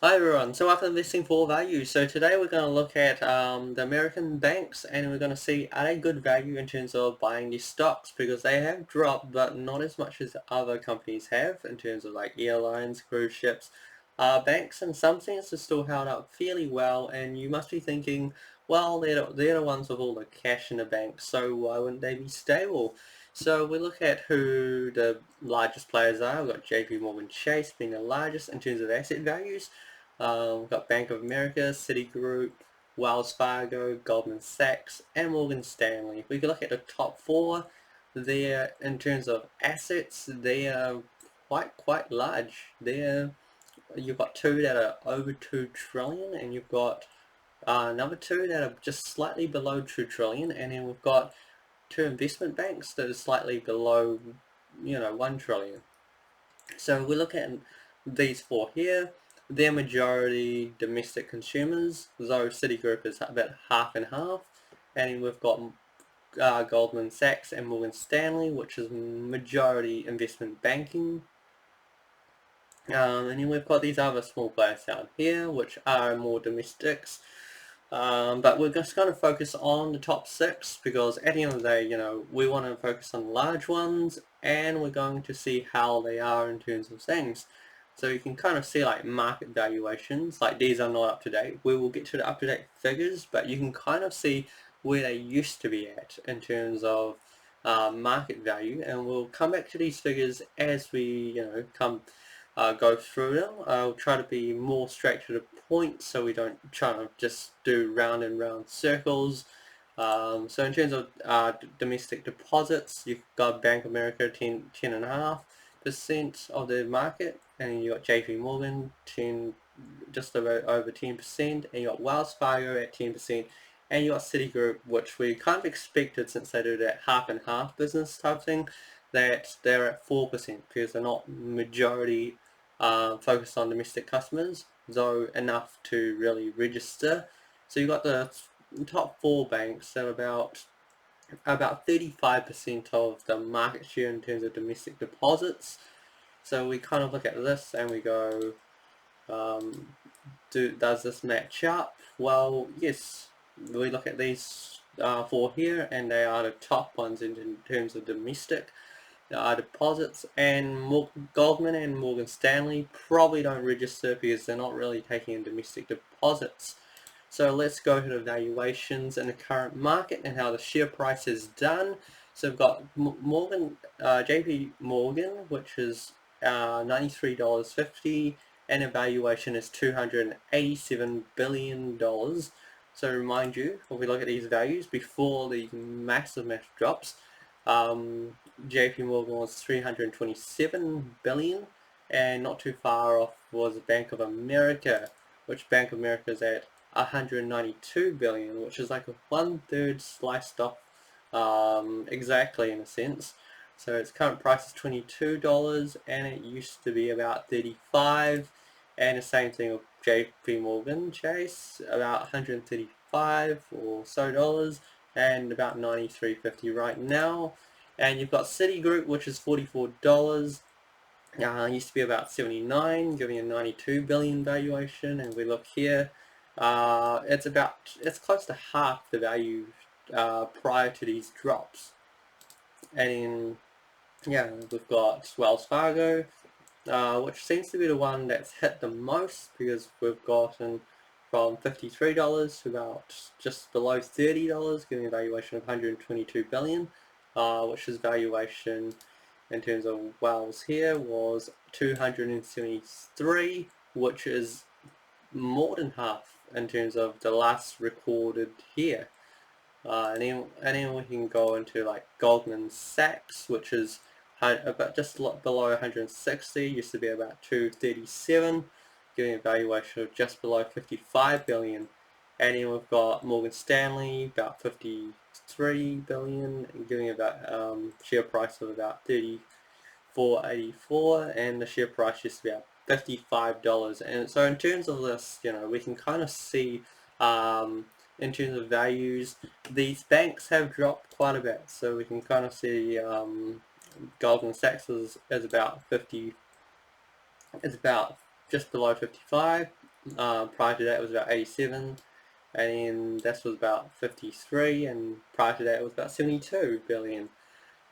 Hi everyone, so welcome to Investing for Value. So today we're going to look at the American banks, and we're going to see are they good value in terms of buying these stocks, because they have dropped but not as much as other companies have in terms of like airlines, cruise ships. Banks in some sense are still held up fairly well, and you must be thinking, well, they're the ones with all the cash in the bank, so why wouldn't they be stable? So we look at who the largest players are. We've got JP Chase being the largest in terms of asset values. We've got Bank of America, Citigroup, Wells Fargo, Goldman Sachs, and Morgan Stanley. We can look at the top four. They're, in terms of assets, they are quite large. You've got two that are over 2 trillion, and you've got another two that are just slightly below 2 trillion, and then we've got two investment banks that are slightly below, 1 trillion. So we look at these four here. They're majority domestic consumers, though Citigroup is about half and half. And we've got Goldman Sachs and Morgan Stanley, which is majority investment banking. And then we've got these other small players down here, which are more domestics. But we're just going to focus on the top six, because at the end of the day, we want to focus on large ones, and we're going to see how they are in terms of things. So you can kind of see like market valuations, like these are not up to date. We will get to the up to date figures, but you can kind of see where they used to be at in terms of market value, and we'll come back to these figures as we go through them. I'll try to be more straight to the point, so we don't try to just do round and round circles. So in terms of domestic deposits, you've got Bank of America 10.5% of the market, and you got JP Morgan 10, just over 10%, and you got Wells Fargo at 10%, and you got Citigroup, which we kind of expected, since they do that half and half business type thing, that they're at 4%, because they're not majority focused on domestic customers, though enough to really register. So you've got the top four banks at about 35% of the market share in terms of domestic deposits. So we kind of look at this and we go, does this match up? Well, yes. We look at these four here, and they are the top ones in terms of domestic deposits, and Goldman and Morgan Stanley probably don't register because they're not really taking in domestic deposits. So let's go to the valuations in the current market and how the share price is done. So we've got JP Morgan, which is $93.50, and the valuation is $287 billion. So remind you, if we look at these values before the massive drops, JP Morgan was 327 billion, and not too far off was Bank of America, which Bank of America is at 192 billion, which is like a 1/3 sliced off, exactly, in a sense. So its current price is $22, and it used to be about 35, and the same thing with JP Morgan Chase, about 135 or so dollars, and about 93.50 right now. And you've got Citigroup, which is $44. Used to be about 79, giving a 92 billion valuation. And we look here, it's close to half the value prior to these drops. And we've got Wells Fargo, which seems to be the one that's hit the most, because we've gotten from $53 to about just below $30, giving a valuation of 122 billion, which is valuation in terms of Wells here was 273, which is more than half in terms of the last recorded here. And then we can go into like Goldman Sachs, which is about just below 160, used to be about 237, giving a valuation of just below 55 billion. And then we've got Morgan Stanley, about 53 billion, giving about share price of about 34.84, and the share price used to be about $55. And so in terms of this, we can kind of see in terms of values, these banks have dropped quite a bit. So we can kind of see Goldman Sachs is about 50. It's about just below 55. Prior to that it was about 87, and then this was about 53, and prior to that it was about 72 billion.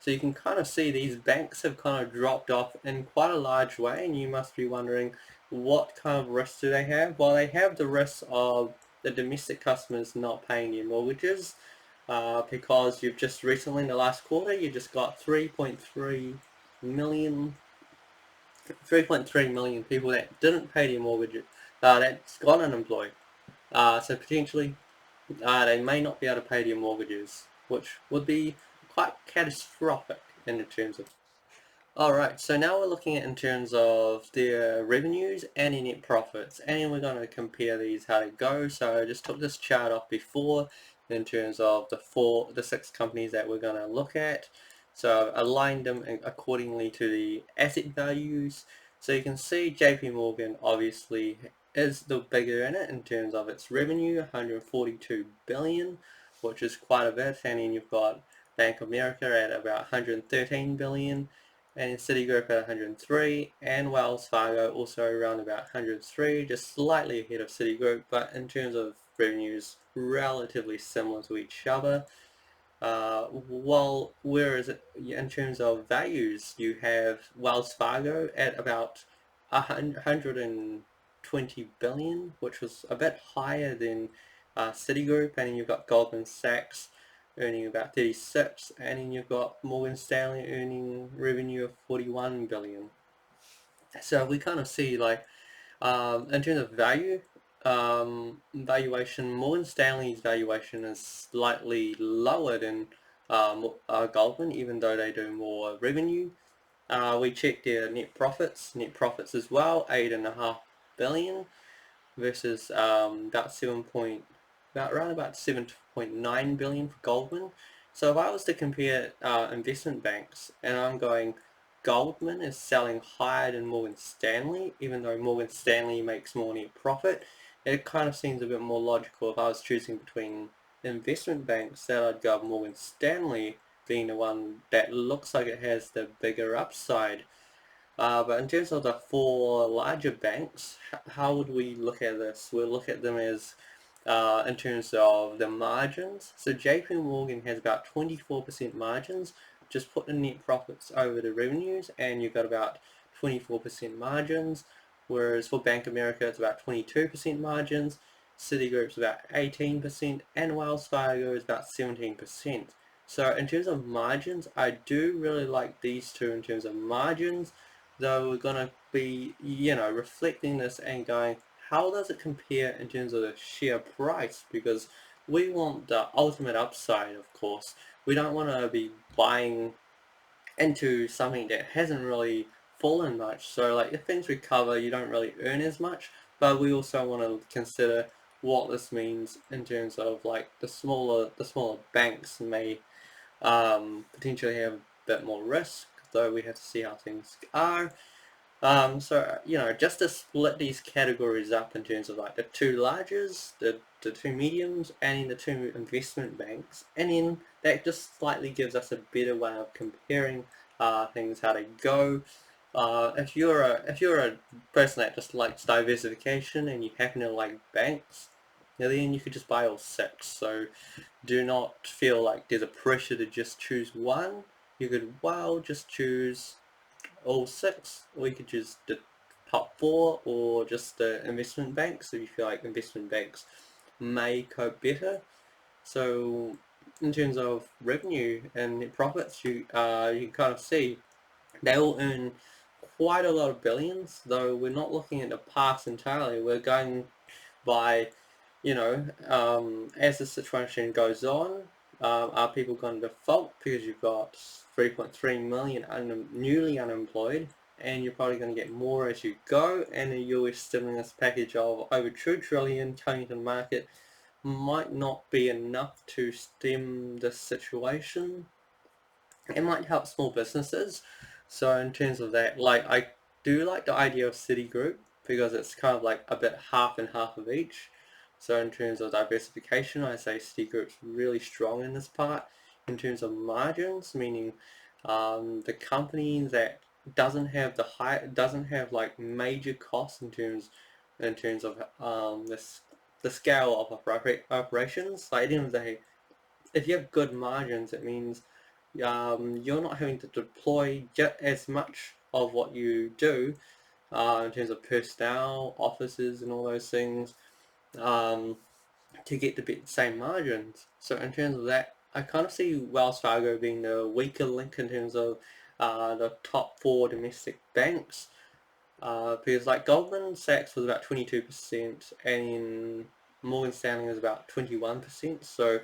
So you can kind of see these banks have kind of dropped off in quite a large way, and you must be wondering what kind of risks do they have? Well, they have the risk of the domestic customers not paying their mortgages, because you've just recently in the last quarter you just got 3.3 million people that didn't pay their mortgages, that's gone unemployed. So potentially they may not be able to pay their mortgages, which would be quite catastrophic in terms of. Alright, so now we're looking at in terms of their revenues and their net profits, and we're going to compare these how they go. So I just took this chart off before in terms of the six companies that we're going to look at. So I've aligned them accordingly to the asset values. So you can see JP Morgan obviously is the bigger in it in terms of its revenue, 142 billion, which is quite a bit, and then you've got Bank of America at about 113 billion, and Citigroup at 103, and Wells Fargo also around about 103, just slightly ahead of Citigroup, but in terms of revenues, relatively similar to each other. Whereas in terms of values, you have Wells Fargo at about 120 billion, which was a bit higher than Citigroup, and then you've got Goldman Sachs earning about 36, and then you've got Morgan Stanley earning revenue of 41 billion. So we kind of see like in terms of valuation, Morgan Stanley's valuation is slightly lower than Goldman, even though they do more revenue. We checked their net profits as well, 8.5 billion versus around about 7.9 billion for Goldman. So if I was to compare investment banks, and I'm going, Goldman is selling higher than Morgan Stanley, even though Morgan Stanley makes more net profit, it kind of seems a bit more logical if I was choosing between investment banks that I'd go Morgan Stanley being the one that looks like it has the bigger upside. But in terms of the four larger banks, how would we look at this? We'll look at them as in terms of the margins. So JP Morgan has about 24% margins. Just put the net profits over the revenues and you've got about 24% margins. Whereas for Bank of America it's about 22% margins, Citigroup's about 18%, and Wells Fargo is about 17%. So in terms of margins, I do really like these two in terms of margins, though we're going to be, reflecting this and going, how does it compare in terms of the share price? Because we want the ultimate upside, of course. We don't want to be buying into something that hasn't really fallen much. So like if things recover, you don't really earn as much, but we also want to consider what this means in terms of like the smaller banks may potentially have a bit more risk, though we have to see how things are. So, just to split these categories up in terms of like the two largest, the two mediums, and the two investment banks, and then that just slightly gives us a better way of comparing things, how they go. If you're a person that just likes diversification and you happen to like banks, then you could just buy all six. So do not feel like there's a pressure to just choose one. You could just choose all six, or you could choose the top four, or just the investment banks if you feel like investment banks may cope better. So in terms of revenue and net profits, you can kind of see they all earn quite a lot of billions, though we're not looking at the past entirely. We're going by, as the situation goes on, are people going to default because you've got 3.3 million newly unemployed, and you're probably going to get more as you go, and the US stimulus package of over 2 trillion coming to the market might not be enough to stem this situation. It might help small businesses. So in terms of that, like I do like the idea of Citigroup because it's kind of like a bit half and half of each. So in terms of diversification, I say Citigroup's really strong in this part. In terms of margins, meaning the company that doesn't have like major costs in terms in terms of the scale of operations. Like at the end of the day, if you have good margins, it means you're not having to deploy as much of what you do in terms of personnel, offices, and all those things um, to get the same margins. So in terms of that, I kind of see Wells Fargo being the weaker link in terms of the top four domestic banks. Because like Goldman Sachs was about 22% and Morgan Stanley was about 21%. So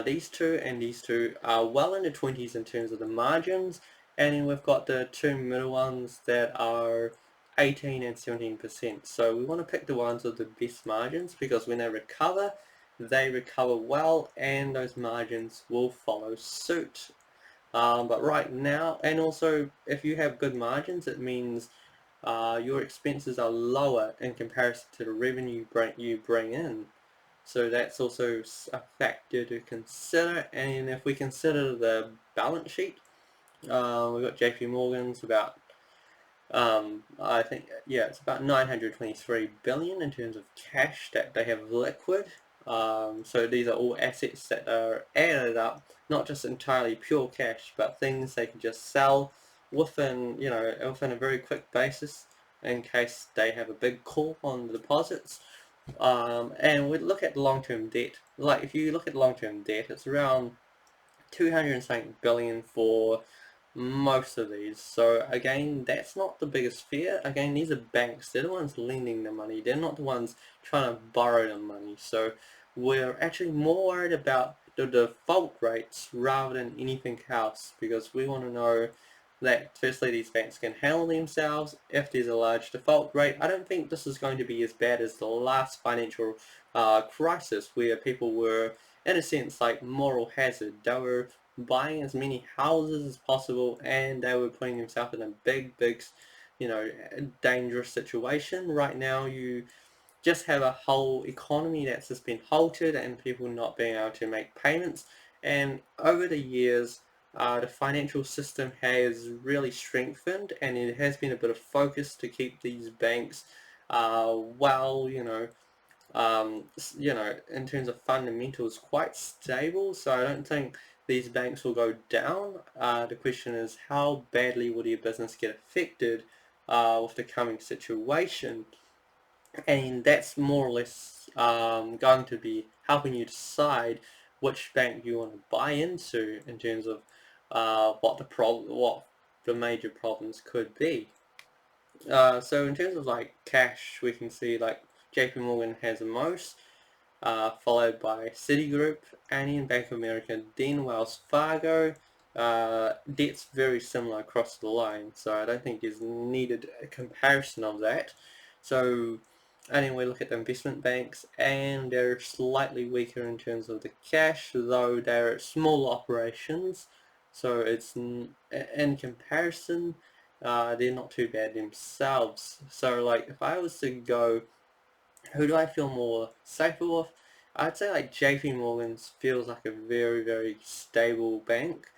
these two and these two are well in the 20s in terms of the margins, and then we've got the two middle ones that are 18 and 17%. So we want to pick the ones with the best margins because when they recover well and those margins will follow suit. But right now, and also if you have good margins, it means your expenses are lower in comparison to the revenue you bring in. So that's also a factor to consider. And if we consider the balance sheet, we've got JP Morgan's about, I think, yeah, it's about 923 billion in terms of cash that they have liquid. So these are all assets that are added up, not just entirely pure cash, but things they can just sell within a very quick basis in case they have a big call on the deposits. And we look at long-term debt. Like if you look at long-term debt, it's around 200 something billion for most of these. So again, that's not the biggest fear. Again, these are banks. They're the ones lending the money. They're not the ones trying to borrow the money. So we're actually more worried about the default rates rather than anything else because we want to know that firstly these banks can handle themselves if there's a large default rate. I don't think this is going to be as bad as the last financial crisis where people were in a sense like moral hazard. They were buying as many houses as possible and they were putting themselves in a big dangerous situation. Right now you just have a whole economy that's just been halted and people not being able to make payments. And over the years, the financial system has really strengthened, and it has been a bit of focus to keep these banks, in terms of fundamentals, quite stable. So I don't think these banks will go down. The question is, how badly will your business get affected with the coming situation? And that's more or less going to be helping you decide which bank you want to buy into in terms of what the major problems could be. So in terms of like cash, we can see like JP Morgan has the most, followed by Citigroup, and in Bank of America, then Wells Fargo. Debt's very similar across the line, so I don't think there's needed a comparison of that. So, and then we look at the investment banks, and they're slightly weaker in terms of the cash, though they're small operations. So it's in comparison, they're not too bad themselves. So like if I was to go, who do I feel more safer with? I'd say like JP Morgan's feels like a very stable bank,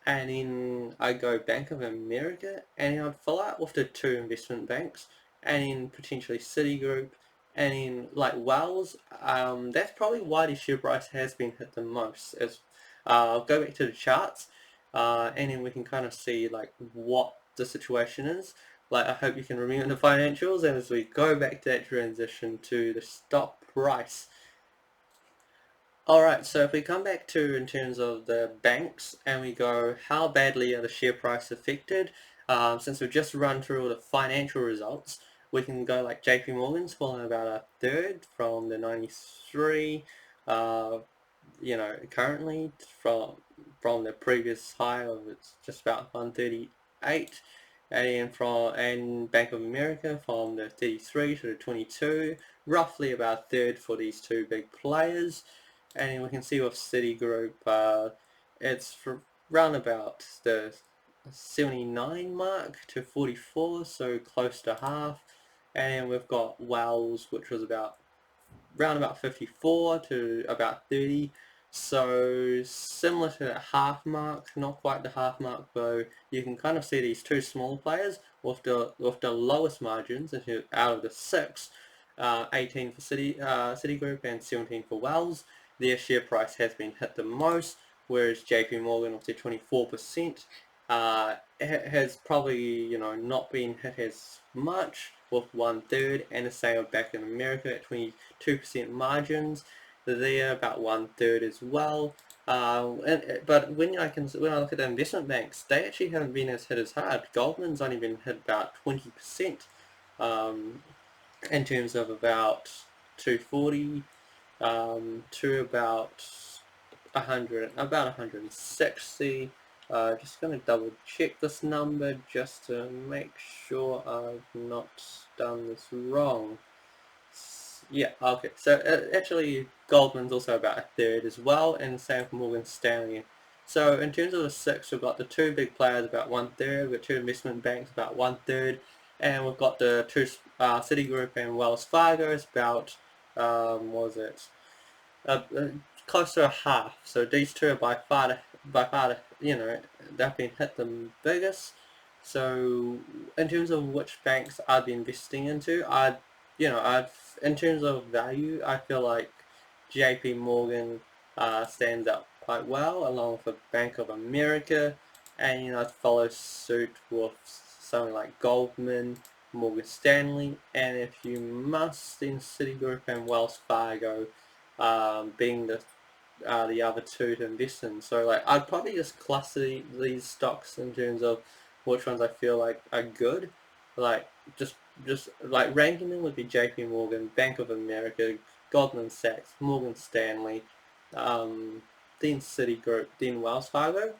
and then I go Bank of America, and then I'd follow up with the two investment banks, and then potentially Citigroup, and then like Wells. That's probably why the share price has been hit the most. As I'll go back to the charts, and then we can kind of see like what the situation is. Like I hope you can remember the financials, and as we go back to that transition to the stock price. Alright, so if we come back to in terms of the banks and we go how badly are the share price affected, since we've just run through all the financial results, we can go like JP Morgan's fallen about a third from the 93, currently from the previous high of it's just about 138, and Bank of America from the 33 to the 22, roughly about a third for these two big players. And we can see with Citigroup, it's around about the 79 mark to 44, so close to half. And we've got Wells, which was around about 54 to about 30, So similar to that half mark, not quite the half mark though, you can kind of see these two small players with the lowest margins out of the six, 18 for Citigroup and 17 for Wells. Their share price has been hit the most, whereas JP Morgan with their 24% has probably not been hit as much with 1/3, and the same with BAC in America at 22% margins. They're about 1/3 as well. But when I look at the investment banks, they actually haven't been as hit as hard. Goldman's only been hit about 20%, um, in terms of about 240 to about 160. Just going to double check this number just to make sure I've not done this wrong. Yeah, okay. So actually, Goldman's also about 1/3 as well, and same for Morgan Stanley. So in terms of the six, we've got the two big players about 1/3, we've got two investment banks about 1/3, and we've got the two Citigroup and Wells Fargo is about what was it? Close to a half. So these two are by far, they've been hit the biggest. So in terms of which banks I'd be investing into, in terms of value, I feel like JP Morgan stands up quite well, along with the Bank of America, and I'd follow suit with something like Goldman, Morgan Stanley, and if you must, then Citigroup and Wells Fargo, being the other two to invest in. So like I'd probably just cluster these stocks in terms of which ones I feel like are good. Like just like ranking them would be JP Morgan, Bank of America, Goldman Sachs, Morgan Stanley, then Citigroup, then Wells Fargo.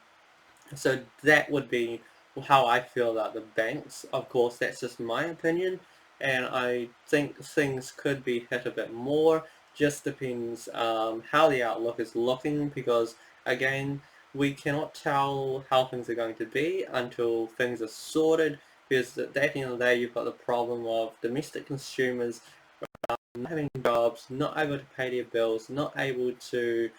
So that would be how I feel about the banks. Of course, that's just my opinion, and I think things could be hit a bit more. Just depends how the outlook is looking, because again, we cannot tell how things are going to be until things are sorted. Because at the end of the day, you've got the problem of domestic consumers not having jobs, not able to pay their bills, not able to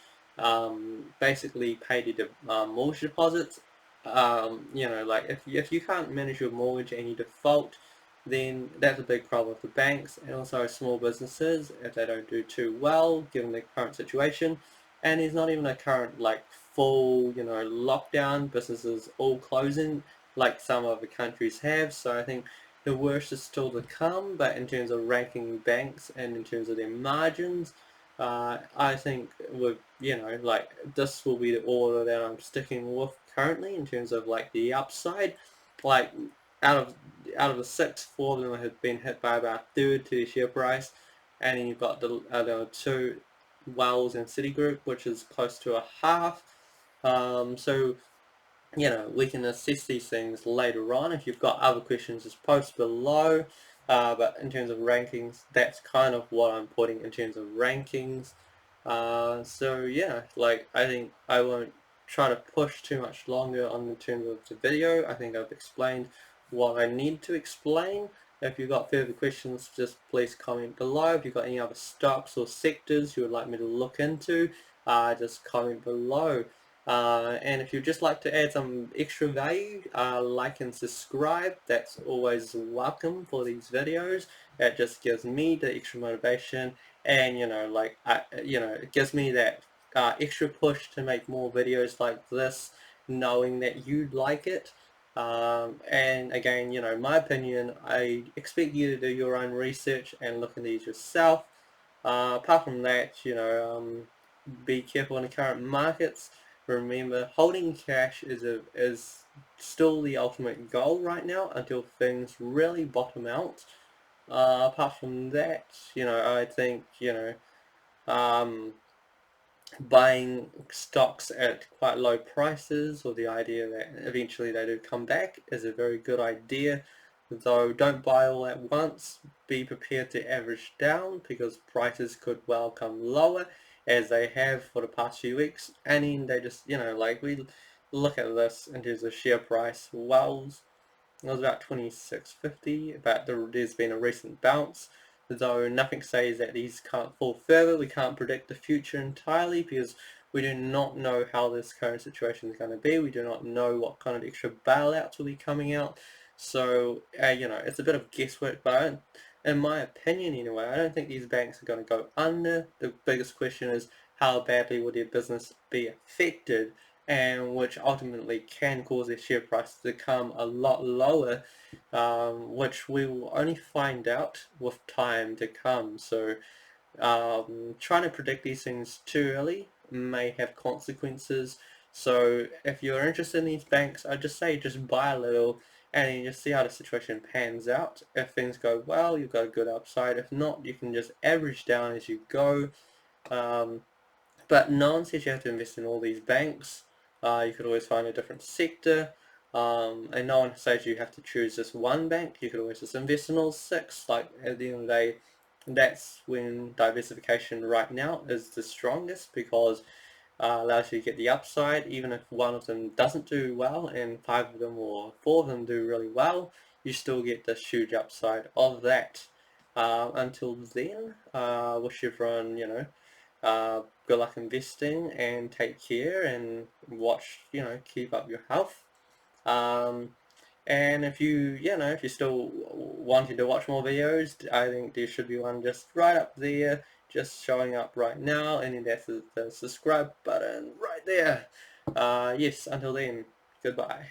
basically pay their mortgage deposits. Like if you can't manage your mortgage and you default, then that's a big problem for banks and also small businesses if they don't do too well given the current situation. And there's not even a current like full lockdown, businesses all closing like some other countries have. So I think the worst is still to come, but in terms of ranking banks and in terms of their margins, I think with like this will be the order that I'm sticking with currently in terms of like the upside. Like out of the six, four of them have been hit by about a third to the share price, and then you've got the other two, Wells and Citigroup, which is close to a half. So we can assess these things later on. If you've got other questions, just post below. But in terms of rankings, that's kind of what I'm putting in terms of rankings. So yeah, like I think I won't try to push too much longer on in terms of the video. I think I've explained what I need to explain. If you've got further questions, just please comment below. If you've got any other stocks or sectors you would like me to look into, just comment below. And if you'd just like to add some extra value, like and subscribe. That's always welcome for these videos. It just gives me the extra motivation, and it gives me that extra push to make more videos like this, knowing that you like it. And again, my opinion, I expect you to do your own research and look into these yourself. Apart from that, be careful in the current markets. Remember, holding cash is still the ultimate goal right now until things really bottom out. Apart from that, I think, um, buying stocks at quite low prices, or the idea that eventually they do come back, is a very good idea. Though don't buy all at once, be prepared to average down, because prices could well come lower as they have for the past few weeks, and then they just, like we look at this in terms of share price. Wells, it was about 26.50, but there's been a recent bounce, though nothing says that these can't fall further. We can't predict the future entirely because We do not know how this current situation is going to be. We do not know what kind of extra bailouts will be coming out. So, it's a bit of guesswork, but in my opinion anyway, I don't think these banks are going to go under. The biggest question is how badly will their business be affected, and which ultimately can cause their share price to come a lot lower, which we will only find out with time to come. So trying to predict these things too early may have consequences. So if you're interested in these banks, I just say just buy a little and then just see how the situation pans out. If things go well, you've got a good upside. If not, you can just average down as you go. Um, but no one says you have to invest in all these banks. You could always find a different sector. And no one says you have to choose just one bank. You could always just invest in all six. Like at the end of the day, that's when diversification right now is the strongest, because allows you to get the upside. Even if one of them doesn't do well and five of them or four of them do really well, you still get this huge upside of that. Until then, wish everyone, good luck investing and take care and watch, keep up your health. Um, and if you still wanting to watch more videos, I think there should be one just right up there, just showing up right now, and then that's the subscribe button right there. Yes, until then, goodbye.